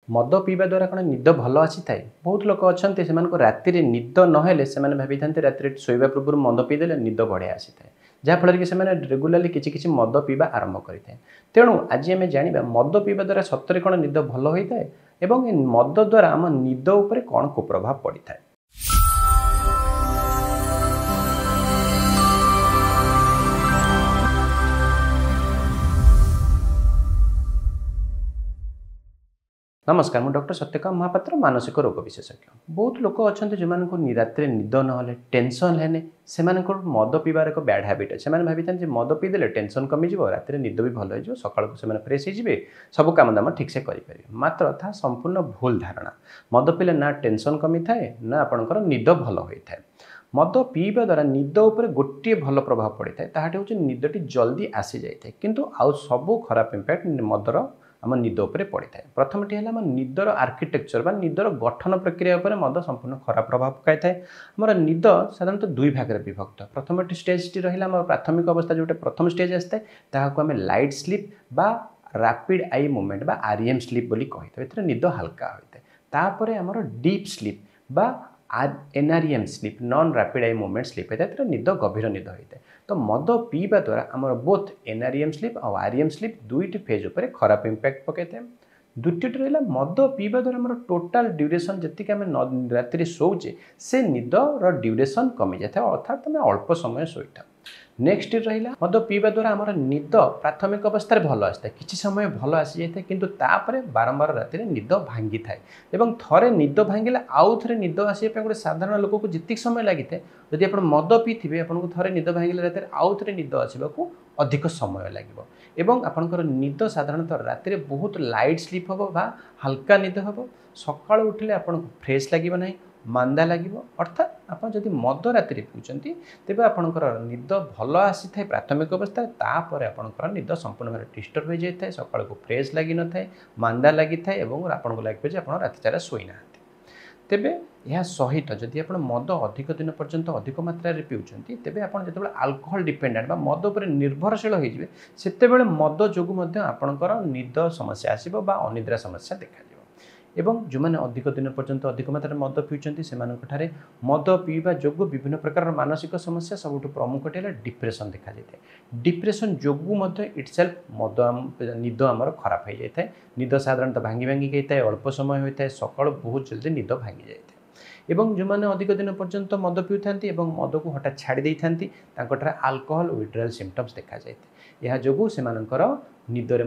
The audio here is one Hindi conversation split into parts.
मद पीवा द्वारा कौन निद भल आसी थाए बहुत लोक अच्छा से राति निद नहेले से भाई था राति शोवा पूर्व मद पीदे निद बढ़िया आसी थाए जहाँफल कि रेगुलाली किसी मद पीवा आरंभ करें। तेणु आज आम जाना मद पीवा द्वारा सतरे कौन निद भल होता है और मद द्वारा आम निद उपर कौन कुप्रभाव पड़ता है। नमस्कार, मैं डॉक्टर सत्यकाम महापात्र, मानसिक रोग विशेषज्ञ। बहुत लोक अच्छा जो राति निद ना टेंशन है से मद पीबार एक बैड हैबिट है। से भाई था मद पीदे टेंशन कमिज राति निद भी भल हो सका फ्रेश हो सब कम दाम ठीक से करेंगे। मात्र था संपूर्ण भूल धारणा। मद पीले ना टेंशन कमी थाए ना आपंकर निद भल होता है। मद पीवा द्वारा निद उपर गोटे भल प्रभाव पड़ता है, ताहाटे हूँ निदटी जल्दी आसी जाए किंतु आउ सब खराब इंपैक्ट मदर आम निद उपर पड़ता है। प्रथमटी है आम निदर आर्किटेक्चर बा निदर गठन प्रक्रिया उपर मद संपूर्ण खराब प्रभाव पकाई। आमर निद साधारणतः दुई भाग में विभक्त। प्रथम स्टेजटी रहा आम प्राथमिक अवस्था जो प्रथम स्टेज आसता है आम लाइट स्लीप बा रैपिड आई मूवमेंट बा आरईएम स्लीप बोली कही था। निद हल्का होता है। तापर आमर डीप स्लीप बा NREM sleep non rapid eye movement sleep होता है। निद गभीर निद होता है। तो मद पीवा द्वारा आमर बोथ एनआरईएम स्लीप और आरईएम स्लीप दुईटी फेज उपर खराब इंपैक्ट पकई था। द्वितीयटी रहा मद पीवा द्वारा आमर टोटाल ड्यूरेशन जी आम राति शोचे से निदर ड्यूरेशन कमी जाए अर्थात आम अल्प समय शोई था। नेक्स्ट रहा मद पीवा द्वारा आमर निद प्राथमिक अवस्था भल आसता है, किसी समय भल आसी जाए किंतु तापर बारंबार राति निद भांगी थाए एवं थरे निद भांगिले आउ थे निद आसपा गोटे साधारण लोक को जितक समय लगी था जदि आप मद पीथे आपको थरे निद भांगिले राति आउ थे निद आसवाक अधिक समय लगे एवं आपंकर निद साधारणतः राति बहुत लाइट स्लीप हम बा हल्का निद हम सका उठिले आपको फ्रेश लगे ना मांदा लगे। अर्थात आप जब मद राति पीछे तेज आपंकर निद भल आसी था प्राथमिक अवस्था तापर आपंकर निद संपूर्ण भाव डिस्टर्ब हो जाए सका फ्रेश लगी न था मांदा लगी था और आपको लगे आप राति सारा शोना। तेबे यह सहित जदि आप मद अधिक दिन पर्यंत अधिक मात्रा पीउछंती तेबे आप जो अल्कोहल डिपेंडेंट मद उपर निर्भरशील होइजिबे सेतेबेले मद जोगु आपणकर निद समस्या आसीबो बा अनिद्रा समस्या देखा एवं जो मैंने अधिक दिन पर्यंत अधिक मात्रा मद पीउछंती सेमानकठारे मद पीवा जोगु विभिन्न प्रकार मानसिक समस्या सबुठ प्रमुखटी है डिप्रेशन देखा जाए। डिप्रेशन जोगु इटसेल्फ मद निद आमर खराब हो जाए। निद साधारणतः भांगी भांगी गई है अल्प समय होता है सका बहुत जल्दी निद भांगी जाए एवं जो मैंने अधिक दिन पर्यंत मद पीऊ था मद को हठात छाड़ी था अल्कोहल विड्रॉल सिम्पटम्स देखा जाए। यह जोगु से निदरे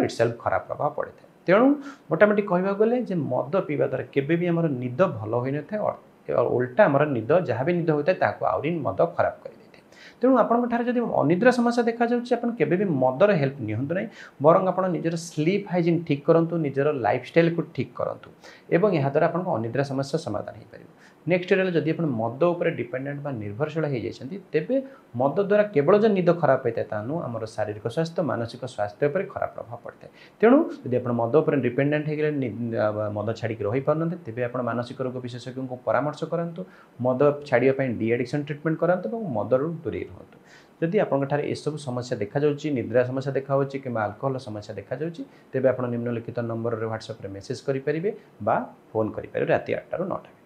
इटसेल्फ खराब प्रभाव पड़े था। तेणु मोटामोटी कहवा गले जे मद पीवा द्वारा केबे भी आमर निद भल होई न थाए और उल्टा आमर निद जहाँ भी निद होता है ताको आउरी मद खराब कर देते। तेणु आपंठार जब अनिद्रा समस्या देखा जाए केबे भी मदर हेल्प नियंतु नहीं बरं आप निजर स्लीप हाइजीन ठीक करूँ निजर लाइफस्टाइल को ठीक करूँ एवं यहाँ द्वारा आपको अनिद्रा समस्या समाधान हो पार। नेक्स्ट रहा जदि आप मद उपर डिपेंडेंट बा निर्भरशील हो जाती तेबे मद द्वारा केवल जो निद खराब होता है तानु आमर शारीरिक स्वास्थ्य मानसिक स्वास्थ्य पर खराब प्रभाव पड़ता है। तेणु यदि आप मद उपर डिपेंडेंट हो मद छाड़ी रही पारना तेबे आप मानसिक रोग विशेषज्ञ को परामर्श करातु मद छाड़ापी डी एडिक्शन ट्रिटमेंट करातु और मदरू दूरे रुहतु। जदि आपंठार एसबू समस्या देखा जाउची निद्रा समस्या देखा होची कि अल्कोहल समस्या देखा जाउची तेबे आप निम्नलिखित नंबर व्हाट्सएप रे मेसेज करि परिबे बा फोन करि परिबे राति 8 टा 9 टा।